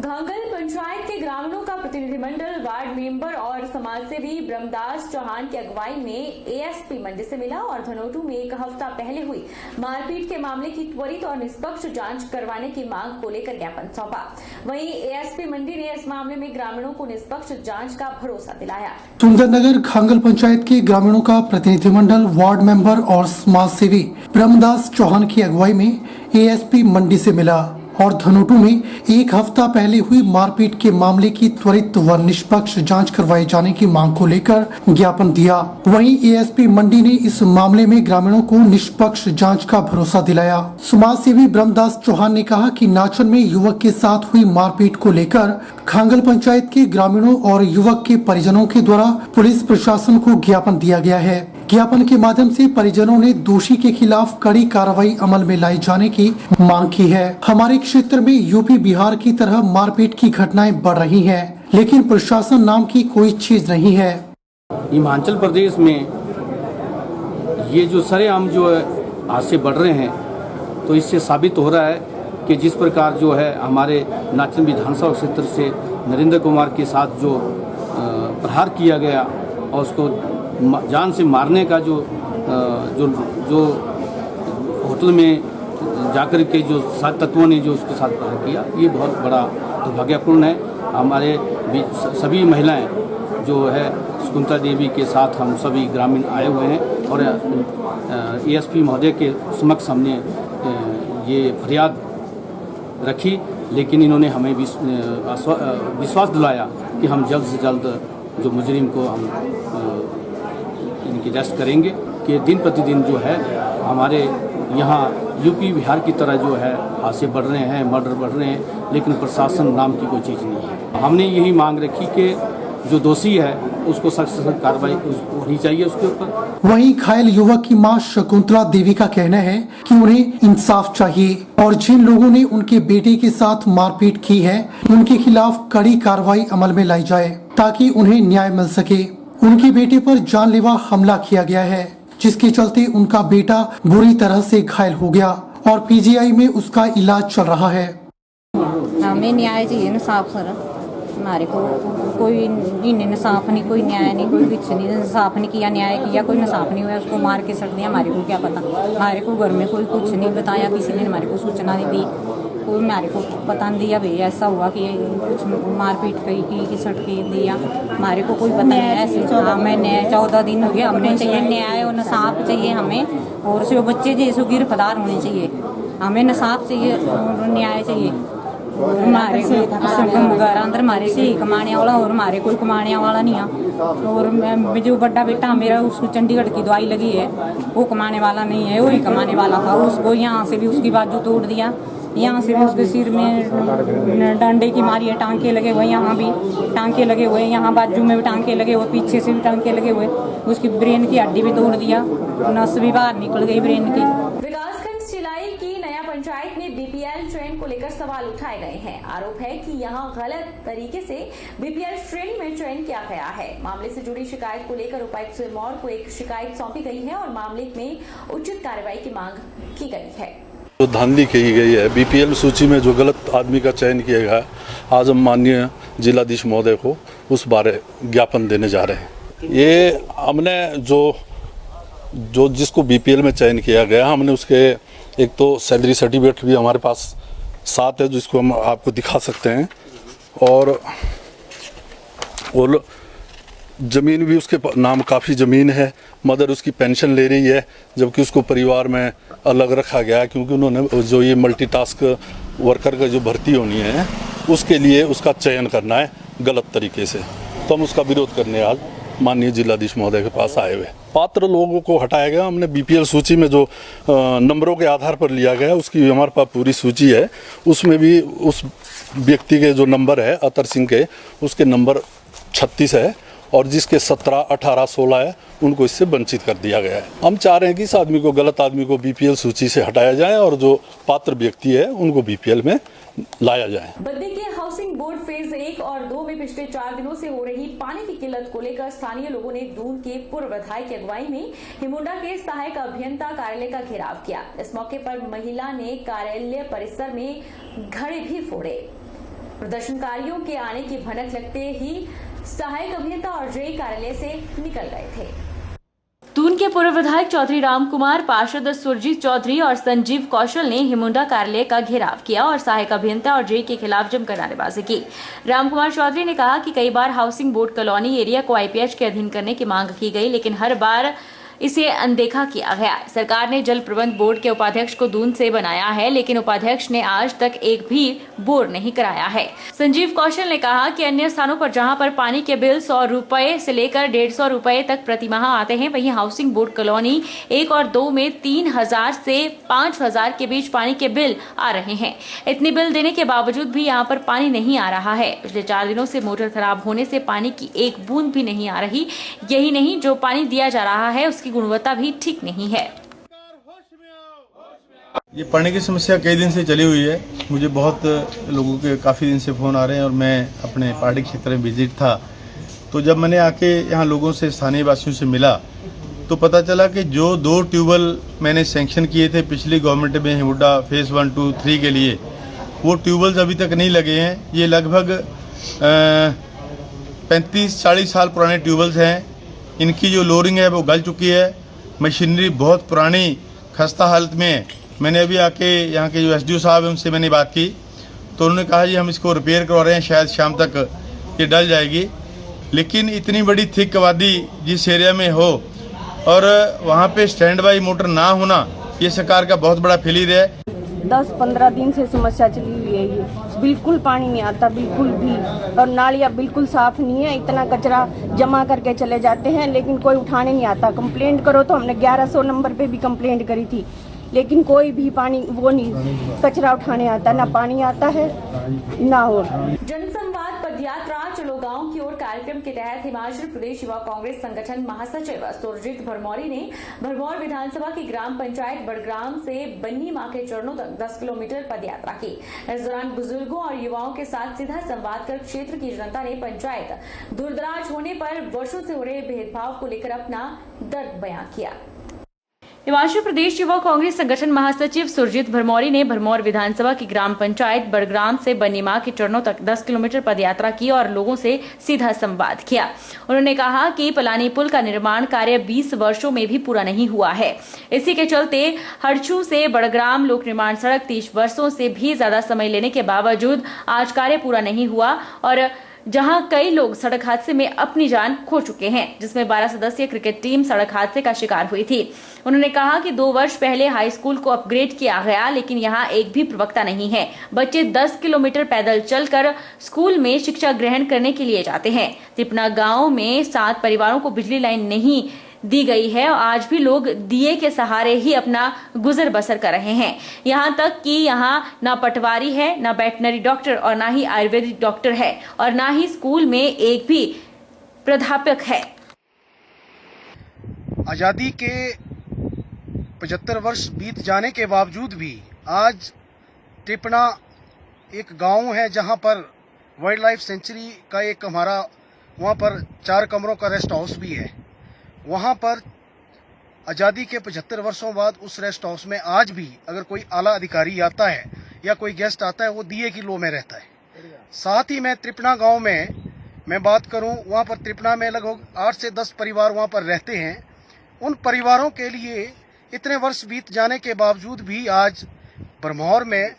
घांगल पंचायत के ग्रामीणों का प्रतिनिधिमंडल वार्ड मेंबर और समाजसेवी ब्रह्मदास चौहान की अगुवाई में एएसपी मंडी से मिला और धनोटू में एक हफ्ता पहले हुई मारपीट के मामले की त्वरित और निष्पक्ष जांच करवाने की मांग को लेकर ज्ञापन सौंपा। वहीं एएसपी मंडी ने इस मामले में ग्रामीणों को निष्पक्ष जांच का भरोसा दिलाया। सुंदरनगर घांगल पंचायत के ग्रामीणों का प्रतिनिधिमंडल वार्ड मेंबर और समाजसेवी ब्रह्मदास चौहान की अगुवाई में एएसपी मंडी से मिला और धनोटू में एक हफ्ता पहले हुई मारपीट के मामले की त्वरित व निष्पक्ष जांच करवाए जाने की मांग को लेकर ज्ञापन दिया। वहीं एएसपी मंडी ने इस मामले में ग्रामीणों को निष्पक्ष जांच का भरोसा दिलाया। समाजसेवी ब्रह्मदास चौहान ने कहा कि नाचन में युवक के साथ हुई मारपीट को लेकर घांगल पंचायत के ग्रामीणों और युवक के परिजनों के द्वारा पुलिस प्रशासन को ज्ञापन दिया गया है। ज्ञापन के माध्यम से परिजनों ने दोषी के खिलाफ कड़ी कार्रवाई अमल में लाई जाने की मांग की है। हमारे क्षेत्र में यूपी बिहार की तरह मारपीट की घटनाएं बढ़ रही हैं, लेकिन प्रशासन नाम की कोई चीज नहीं है। हिमाचल प्रदेश में ये जो सरेआम जो हादसे बढ़ रहे हैं, तो इससे साबित हो रहा है कि जिस प्रकार जो है हमारे नाचन विधानसभा क्षेत्र से नरेंद्र कुमार के साथ जो प्रहार किया गया और उसको जान से मारने का जो होटल में जाकर के जो सात तत्वों ने जो उसके साथ प्रहार किया, ये बहुत बड़ा दुर्भाग्यपूर्ण है। हमारे सभी महिलाएं जो है शकुंतला देवी के साथ हम सभी ग्रामीण आए हुए हैं और एएसपी महोदय के समक्ष हमने ये फरियाद रखी, लेकिन इन्होंने हमें विश्वास दिलाया कि हम जल्द से जल्द जो मुजरिम को हम इनकी अरेस्ट करेंगे। कि दिन प्रतिदिन जो है हमारे यहाँ यूपी बिहार की तरह जो है हादसे बढ़ रहे हैं, मर्डर बढ़ रहे हैं, लेकिन प्रशासन नाम की कोई चीज़ नहीं है। हमने यही मांग रखी कि जो दोषी है उसको सख्त से सख्त कार्रवाई होनी चाहिए उसके ऊपर। वहीं घायल युवक की मां शकुंतला देवी का कहना है कि उन्हें इंसाफ चाहिए और जिन लोगों ने उनके बेटे के साथ मारपीट की है उनके खिलाफ कड़ी कार्रवाई अमल में लाई जाए ताकि उन्हें न्याय मिल सके। उनके बेटे पर जानलेवा हमला किया गया है, जिसके चलते उनका बेटा बुरी तरह से घायल हो गया और पीजीआई में उसका इलाज चल रहा है। हमें न्याय चाहिए, इंसाफ सर। हमारे को कोई इंसाफ नहीं, कोई न्याय नहीं, कोई कुछ नहीं। इंसाफ नहीं किया, न्याय किया, कोई इंसाफ नहीं हुआ, उसको मार के सट दिया। हमारे को क्या पता, हमारे को घर में कोई कुछ नहीं बताया, किसी ने हमारे को सूचना नहीं दी, कोई हमारे को पता नहीं दिया भाई ऐसा हुआ कि कुछ मारपीट की सट के दिया। हमारे को कोई पता नहीं ऐसे। हमें 14 दिन हो गए, हमने चाहिए न्याय और इंसाफ चाहिए हमें, और से बच्चे जैसे गिरफ्तार होने चाहिए। हमें इंसाफ चाहिए और न्याय चाहिए। हमारे घर अंदर हमारे से ही कमाने वाला और हमारे कोई कमाने वाला नहीं है। और जो बड़ा बेटा मेरा उसको चंडीगढ़ की दवाई लगी है, वो कमाने वाला नहीं है, वही कमाने वाला था। उसको यहाँ से भी उसकी बाजू तोड़ दिया, यहाँ से भी उसके सिर में डंडे की मारी है, टांके लगे हुए, यहाँ भी टांके लगे हुए, यहाँ बाजू में भी टांके लगे हुए, पीछे से भी टांके लगे हुए। उसकी ब्रेन की हड्डी भी तोड़ दिया, नस भी बाहर निकल गई ब्रेन की। विकासखंड चिलाई की नया पंचायत में बीपीएल ट्रेन को लेकर सवाल उठाए गए हैं। आरोप है कि यहां गलत तरीके से बीपीएल श्रेणी में चयन किया गया है। मामले से जुड़ी शिकायत को लेकर उपायुक्त सिरमौर को एक शिकायत सौंपी गई है और मामले में उचित कार्रवाई की मांग की गई है। जो धांधली की गई है बीपीएल सूची में जो गलत आदमी का चयन किया गया है, आज हम माननीय जिलाधीश महोदय को उस बारे ज्ञापन देने जा रहे हैं। ये हमने जो जिसको बीपीएल में चयन किया गया, हमने उसके एक तो सैलरी सर्टिफिकेट भी हमारे पास साथ है, जिसको हम आपको दिखा सकते हैं, और ज़मीन भी उसके नाम काफ़ी ज़मीन है। मदर उसकी पेंशन ले रही है, जबकि उसको परिवार में अलग रखा गया है, क्योंकि उन्होंने जो ये मल्टीटास्क वर्कर का जो भर्ती होनी है उसके लिए उसका चयन करना है गलत तरीके से। तो हम उसका विरोध करने आज माननीय जिलाधीश महोदय के पास आए हुए। पात्र लोगों को हटाया गया। हमने बीपीएल सूची में जो नंबरों के आधार पर लिया गया उसकी हमारे पास पूरी सूची है। उसमें भी उस व्यक्ति के जो नंबर है अतर सिंह के, उसके नंबर 36 है और जिसके 17, 18, 16 है, उनको इससे वंचित कर दिया गया है। हम चाह रहे हैं कि इस आदमी को, गलत आदमी को बीपीएल सूची से हटाया जाए और जो पात्र व्यक्ति है उनको बीपीएल में लाया जाए। बद्दी के हाउसिंग बोर्ड फेज 1 और 2 में पिछले 4 दिनों से हो रही पानी की किल्लत को लेकर स्थानीय लोगों ने दून के पूर्व विधायक की अगुवाई में हिमुंडा के सहायक अभियंता कार्यालय का घेराव किया। इस मौके पर महिला ने कार्यालय परिसर में घड़े भी फोड़े। प्रदर्शनकारियों के आने की भनक लगते ही सहायक अभियंता और जेई कार्यालय से निकल गए थे। दून के पूर्व विधायक चौधरी रामकुमार, पार्षद सुरजीत चौधरी और संजीव कौशल ने हिमुंडा कार्यालय का घेराव किया और सहायक अभियंता और जेई के खिलाफ जमकर नारेबाजी की। रामकुमार चौधरी ने कहा कि कई बार हाउसिंग बोर्ड कॉलोनी एरिया को आईपीएच के अधीन करने की मांग की गई, लेकिन हर बार इसे अनदेखा किया गया। सरकार ने जल प्रबंध बोर्ड के उपाध्यक्ष को दून से बनाया है, लेकिन उपाध्यक्ष ने आज तक एक भी बोर नहीं कराया है। संजीव कौशल ने कहा कि अन्य स्थानों पर जहां पर पानी के बिल 100 रुपए से लेकर 150 रुपए तक प्रति माह आते हैं, वहीं हाउसिंग बोर्ड कॉलोनी 1 और 2 में 3000 से 5000 के बीच पानी के बिल आ रहे हैं। इतने बिल देने के बावजूद भी यहाँ पर पानी नहीं आ रहा है। पिछले 4 दिनों से मोटर खराब होने से पानी की एक बूंद भी नहीं आ रही। यही नहीं, जो पानी दिया जा रहा है उसकी गुणवत्ता भी ठीक नहीं है। ये पानी की समस्या कई दिन से चली हुई है। मुझे बहुत लोगों के काफ़ी दिन से फ़ोन आ रहे हैं और मैं अपने पहाड़ी क्षेत्र में विजिट था, तो जब मैंने आके यहाँ लोगों से, स्थानीय वासियों से मिला, तो पता चला कि जो 2 ट्यूबवेल मैंने सैंक्शन किए थे पिछली गवर्नमेंट में हिमुडा फेज़ 1, 2, 3 के लिए, वो ट्यूबवेल्स अभी तक नहीं लगे हैं। ये लगभग 35-40 साल पुराने ट्यूबवेल्स हैं। इनकी जो लोरिंग है वो गल चुकी है। मशीनरी बहुत पुरानी खस्ता हालत में है। मैंने अभी आके यहाँ के जो एसडीओ साहब हैं उनसे मैंने बात की, तो उन्होंने कहा जी हम इसको रिपेयर करवा रहे हैं, शायद शाम तक ये डल जाएगी। लेकिन इतनी बड़ी थिक आबादी जिस एरिया में हो और वहाँ पे स्टैंड बाई मोटर ना होना, ये सरकार का बहुत बड़ा फेलियर है। 10-15 दिन से समस्या चली हुई है। ये बिल्कुल पानी नहीं आता, बिल्कुल भी, और नालियाँ बिल्कुल साफ नहीं है। इतना कचरा जमा करके चले जाते हैं, लेकिन कोई उठाने नहीं आता। कंप्लेंट करो तो हमने 1100 नंबर पे भी कंप्लेंट करी थी, लेकिन कोई भी पानी वो नहीं, कचरा उठाने आता, ना पानी आता है ना हो। जनसंवाद पदयात्रा चलो गांव की ओर कार्यक्रम के तहत हिमाचल प्रदेश युवा कांग्रेस संगठन महासचिव सुरजीत भरमौरी ने भरमौर विधानसभा की ग्राम पंचायत बड़ग्राम से बन्नी मां के चरणों तक 10 किलोमीटर पदयात्रा की। इस दौरान बुजुर्गों और युवाओं के साथ सीधा संवाद कर क्षेत्र की जनता ने पंचायत दूरदराज होने पर वर्षों से हो रहे भेदभाव को लेकर अपना दर्द बयां किया। हिमाचल प्रदेश युवा कांग्रेस संगठन महासचिव सुरजीत भरमौरी ने भरमौर विधानसभा की ग्राम पंचायत बड़ग्राम से बन्नी मां के चरणों तक 10 किलोमीटर पदयात्रा की और लोगों से सीधा संवाद किया। उन्होंने कहा कि पलानी पुल का निर्माण कार्य 20 वर्षों में भी पूरा नहीं हुआ है। इसी के चलते हरछू से बड़ग्राम लोक निर्माण सड़क 30 वर्षों से भी ज्यादा समय लेने के बावजूद आज कार्य पूरा नहीं हुआ और जहां कई लोग सड़क हादसे में अपनी जान खो चुके हैं, जिसमें 12 सदस्यीय क्रिकेट टीम सड़क हादसे का शिकार हुई थी। उन्होंने कहा कि 2 वर्ष पहले हाई स्कूल को अपग्रेड किया गया, लेकिन यहां एक भी प्रवक्ता नहीं है। बच्चे 10 किलोमीटर पैदल चलकर स्कूल में शिक्षा ग्रहण करने के लिए जाते हैं। तिपना गांव में 7 परिवारों को बिजली लाइन नहीं दी गई है और आज भी लोग दिए के सहारे ही अपना गुजर बसर कर रहे हैं। यहाँ तक कि यहाँ ना पटवारी है, ना वेटनरी डॉक्टर और ना ही आयुर्वेदिक डॉक्टर है और ना ही स्कूल में एक भी प्राध्यापक है। आज़ादी के 75 वर्ष बीत जाने के बावजूद भी आज टिपना एक गांव है जहां पर वाइल्ड लाइफ सेंचुरी का एक हमारा वहां पर 4 कमरों का रेस्ट हाउस भी है। वहाँ पर आज़ादी के 75 वर्षों बाद उस रेस्ट हाउस में आज भी अगर कोई आला अधिकारी आता है या कोई गेस्ट आता है, वो दिए की लो में रहता है। साथ ही मैं त्रिपना गांव में मैं बात करूं, वहाँ पर त्रिपना में लगभग 8 से 10 परिवार वहाँ पर रहते हैं। उन परिवारों के लिए इतने वर्ष बीत जाने के बावजूद भी आज भरमौर में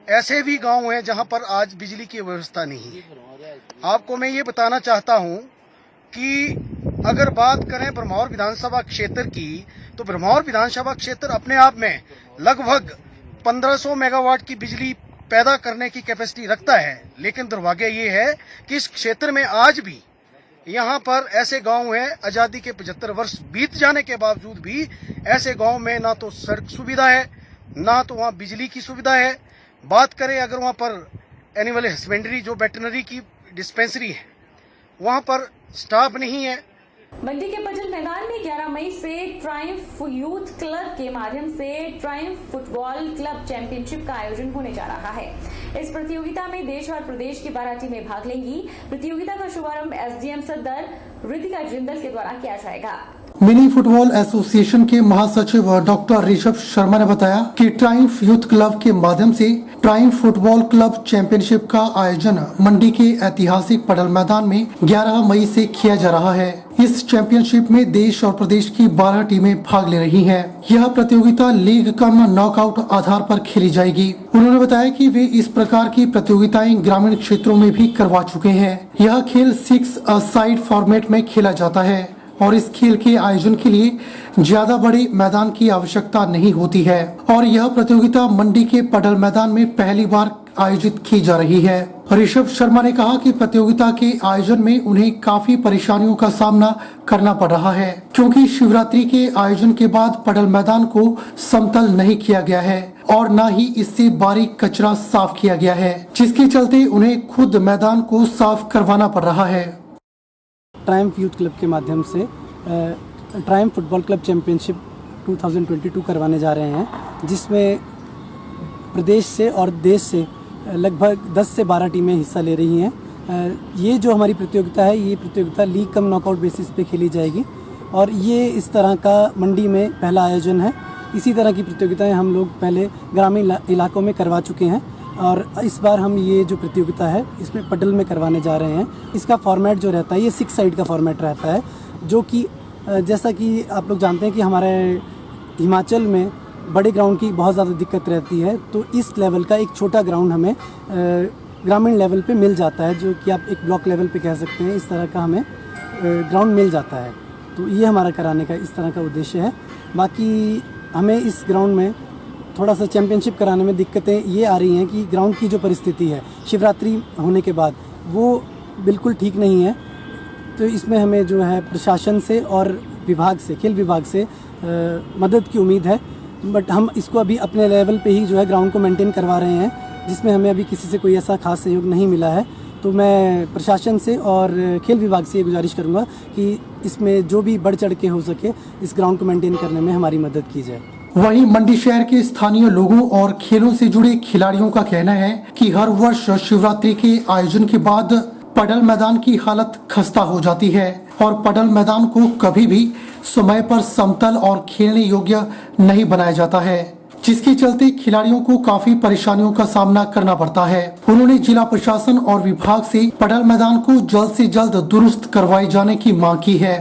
ऐसे भी गाँव हैं जहाँ पर आज बिजली की व्यवस्था नहीं है। आपको मैं ये बताना चाहता हूँ कि अगर बात करें भरमौर विधानसभा क्षेत्र की, तो भरमौर विधानसभा क्षेत्र अपने आप में लगभग 1500 मेगावाट की बिजली पैदा करने की कैपेसिटी रखता है। लेकिन दुर्भाग्य ये है कि इस क्षेत्र में आज भी यहाँ पर ऐसे गांव हैं, आज़ादी के 75 वर्ष बीत जाने के बावजूद भी ऐसे गांव में ना तो सड़क सुविधा है, ना तो वहाँ बिजली की सुविधा है। बात करें अगर वहाँ पर एनिमल हस्बेंड्री जो वेटनरी की डिस्पेंसरी है, वहाँ पर स्टाफ नहीं है। मंडी के पजल मैदान में 11 मई से ट्रायम्फ यूथ क्लब के माध्यम से ट्रायम्फ फुटबॉल क्लब चैंपियनशिप का आयोजन होने जा रहा है। इस प्रतियोगिता में देश और प्रदेश की 12 टीमें भाग लेंगी। प्रतियोगिता का शुभारंभ एसडीएम सदर रितिका जिंदल के द्वारा किया जाएगा। मिनी फुटबॉल एसोसिएशन के महासचिव डॉक्टर ऋषभ शर्मा ने बताया कि ट्राइम्फ यूथ क्लब के माध्यम से ट्राइम्फ फुटबॉल क्लब चैंपियनशिप का आयोजन मंडी के ऐतिहासिक पडल मैदान में 11 मई से किया जा रहा है। इस चैंपियनशिप में देश और प्रदेश की 12 टीमें भाग ले रही हैं। यह प्रतियोगिता लीग कम नॉकआउट आधार पर खेली जाएगी। उन्होंने बताया कि वे इस प्रकार की प्रतियोगिताएं ग्रामीण क्षेत्रों में भी करवा चुके हैं। यह खेल 6 अ साइड फॉर्मेट में खेला जाता है और इस खेल के आयोजन के लिए ज्यादा बड़े मैदान की आवश्यकता नहीं होती है और यह प्रतियोगिता मंडी के पडल मैदान में पहली बार आयोजित की जा रही है। ऋषभ शर्मा ने कहा कि प्रतियोगिता के आयोजन में उन्हें काफी परेशानियों का सामना करना पड़ रहा है क्योंकि शिवरात्रि के आयोजन के बाद पडल मैदान को समतल नहीं किया गया है और न ही इससे बारीक कचरा साफ किया गया है, जिसके चलते उन्हें खुद मैदान को साफ करवाना पड़ रहा है। ट्राइम्फ यूथ क्लब के माध्यम से ट्राइम्फ फुटबॉल क्लब चैंपियनशिप 2022 करवाने जा रहे हैं, जिसमें प्रदेश से और देश से लगभग 10 से 12 टीमें हिस्सा ले रही हैं। ये जो हमारी प्रतियोगिता है, ये प्रतियोगिता लीग कम नॉकआउट बेसिस पे खेली जाएगी और ये इस तरह का मंडी में पहला आयोजन है। इसी तरह की प्रतियोगिताएं हम लोग पहले ग्रामीण इलाकों में करवा चुके हैं और इस बार हम ये जो प्रतियोगिता है इसमें पडल में करवाने जा रहे हैं। इसका फॉर्मेट जो रहता है ये 6 साइड का फॉर्मेट रहता है, जो कि जैसा कि आप लोग जानते हैं कि हमारे हिमाचल में बड़े ग्राउंड की बहुत ज़्यादा दिक्कत रहती है, तो इस लेवल का एक छोटा ग्राउंड हमें ग्रामीण लेवल पे मिल जाता है, जो कि आप एक ब्लॉक लेवल पे कह सकते हैं। इस तरह का हमें ग्राउंड मिल जाता है, तो ये हमारा कराने का इस तरह का उद्देश्य है। बाकी हमें इस ग्राउंड में थोड़ा सा चैंपियनशिप कराने में दिक्कतें ये आ रही हैं कि ग्राउंड की जो परिस्थिति है शिवरात्रि होने के बाद वो बिल्कुल ठीक नहीं है, तो इसमें हमें जो है प्रशासन से और विभाग से, खेल विभाग से मदद की उम्मीद है। बट हम इसको अभी अपने लेवल पे ही जो है ग्राउंड को मेंटेन करवा रहे हैं, जिसमें हमें अभी किसी से कोई ऐसा खास सहयोग नहीं मिला है। तो मैं प्रशासन से और खेल विभाग से ये गुजारिश करूँगा कि इसमें जो भी बढ़ चढ़ के हो सके इस ग्राउंड को मेंटेन करने में हमारी मदद की जाए। वहीं मंडी शहर के स्थानीय लोगों और खेलों से जुड़े खिलाड़ियों का कहना है कि हर वर्ष शिवरात्रि के आयोजन के बाद पडल मैदान की हालत खस्ता हो जाती है और पडल मैदान को कभी भी समय पर समतल और खेलने योग्य नहीं बनाया जाता है, जिसके चलते खिलाड़ियों को काफी परेशानियों का सामना करना पड़ता है। उन्होंने जिला प्रशासन और विभाग से पडल मैदान को जल्द से जल्द दुरुस्त करवाए जाने की मांग की है।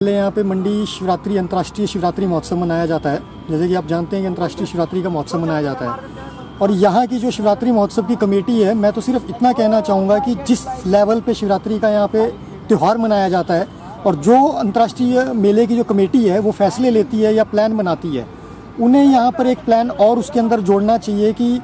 यहाँ पे मंडी शिवरात्रि अंतर्राष्ट्रीय शिवरात्रि महोत्सव मनाया जाता है। जैसे कि आप जानते हैं कि अंतर्राष्ट्रीय शिवरात्रि का महोत्सव मनाया जाता है और यहाँ की जो शिवरात्रि महोत्सव की कमेटी है, मैं तो सिर्फ इतना कहना चाहूँगा कि जिस लेवल पे शिवरात्रि का यहाँ पे त्यौहार मनाया जाता है और जो अंतर्राष्ट्रीय मेले की जो कमेटी है वो फैसले लेती है या प्लान बनाती है, उन्हें यहाँ पर एक प्लान और उसके अंदर जोड़ना चाहिए कि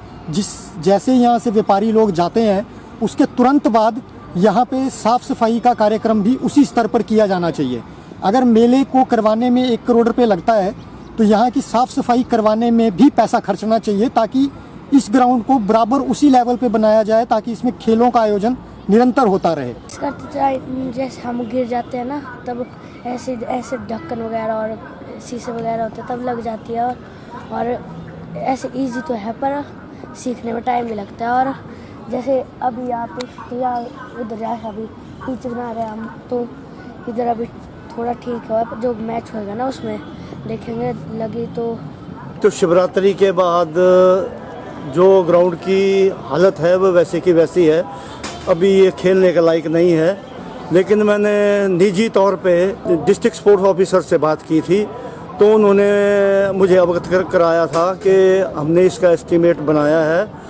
जैसे यहाँ से व्यापारी लोग जाते हैं उसके तुरंत बाद यहाँ पे साफ़ सफाई का कार्यक्रम भी उसी स्तर पर किया जाना चाहिए। अगर मेले को करवाने में 1 करोड़ रुपए लगता है तो यहाँ की साफ़ सफाई करवाने में भी पैसा खर्चना चाहिए, ताकि इस ग्राउंड को बराबर उसी लेवल पे बनाया जाए, ताकि इसमें खेलों का आयोजन निरंतर होता रहे। जैसे हम गिर जाते हैं ना, तब ऐसे ढक्कन वगैरह और शीशे वगैरह होते हैं तब लग जाती है और ऐसे इजी तो है पर सीखने में टाइम भी लगता है। और जैसे अभी आप उधर जाए, अभी पिच बना रहे हैं हम, तो इधर अभी थोड़ा ठीक है, जो मैच होएगा ना उसमें देखेंगे लगी तो शिवरात्रि के बाद जो ग्राउंड की हालत है वो वैसे की वैसी है, अभी ये खेलने के लायक नहीं है। लेकिन मैंने निजी तौर पे डिस्ट्रिक्ट स्पोर्ट्स ऑफिसर से बात की थी, तो उन्होंने मुझे अवगत कराया था कि हमने इसका एस्टीमेट बनाया है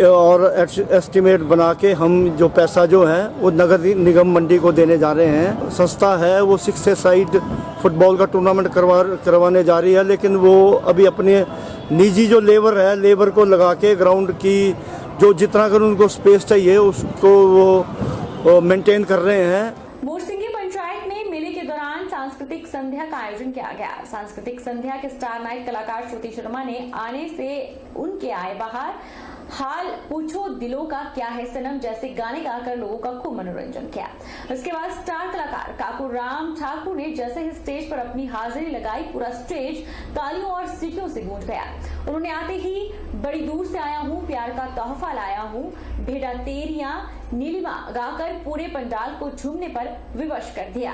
और एस्टीमेट बना के हम जो पैसा जो है वो नगर निगम मंडी को देने जा रहे हैं। संस्था है वो 6 साइड फुटबॉल का टूर्नामेंट करवाने जा रही है, लेकिन वो अभी अपने निजी जो लेबर है, लेबर को लगा के ग्राउंड की जो जितना कर उनको स्पेस चाहिए उसको वो मेंटेन कर रहे हैं। मोरसिंगी पंचायत में मेले के दौरान सांस्कृतिक संध्या का आयोजन किया गया। सांस्कृतिक संध्या के स्टार नाइट कलाकार श्रुति शर्मा ने आने से उनके आए बाहर हाल पूछो दिलों का क्या है सनम जैसे गाने गाकर लोगों का खूब मनोरंजन किया। उसके बाद स्टार कलाकार काकू राम ठाकुर ने जैसे ही स्टेज पर अपनी हाजिरी लगाई, पूरा स्टेज तालियों और सीटियों से गूंज गया। उन्होंने आते ही बड़ी दूर से आया हूँ, प्यार का तोहफा लाया हूँ, भेड़ा तेरियां नीलिमा गाकर पूरे पंडाल को झूमने पर विवश कर दिया।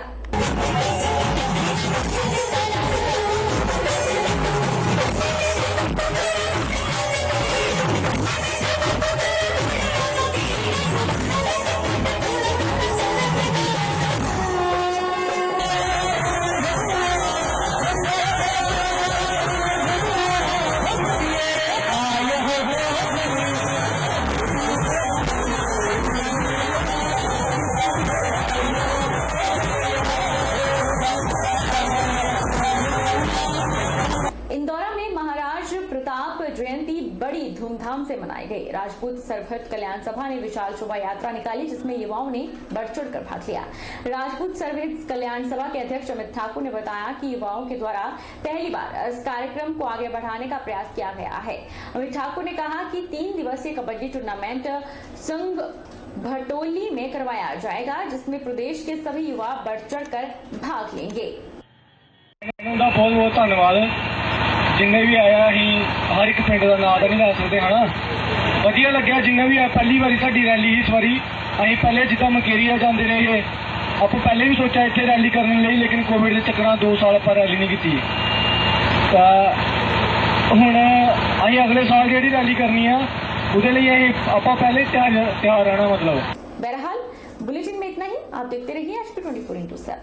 इंदौरा में महाराज प्रताप जयंती बड़ी धूमधाम से मनाई गई। राजपूत सर्वहित कल्याण सभा ने विशाल शोभा यात्रा निकाली, जिसमें युवाओं ने बढ़ चढ़कर भाग लिया। राजपूत सर्वहित कल्याण सभा के अध्यक्ष अमित ठाकुर ने बताया कि युवाओं के द्वारा पहली बार इस कार्यक्रम को आगे बढ़ाने का प्रयास किया गया है। अमित ठाकुर ने कहा कि 3 दिवसीय कबड्डी टूर्नामेंट संघ भटोली में करवाया जाएगा, जिसमें प्रदेश के सभी युवा बढ़ चढ़कर भाग लेंगे। बहुत बहुत धन्यवाद जिन्ने भी आया ही हर एक पिंड का नाम तो नहीं ला सकते है ना। वधिया लग्या जिन्ने भी आया। पहली बारी साडी रैली इस बारी अं पहले जिदा मकेरिया जाते रहे, आप पहले भी सोचा इतने रैली करने लिए, लेकिन कोविड के चक्कर 2 साल पर रैली नहीं की। हुण अं अगले साल जी रैली करनी है, उसके लिए आप पहले तैयार रहना। मतलब बहरहाल बुलेटिन में इतना ही। आप देखते रहिए HP 24x7।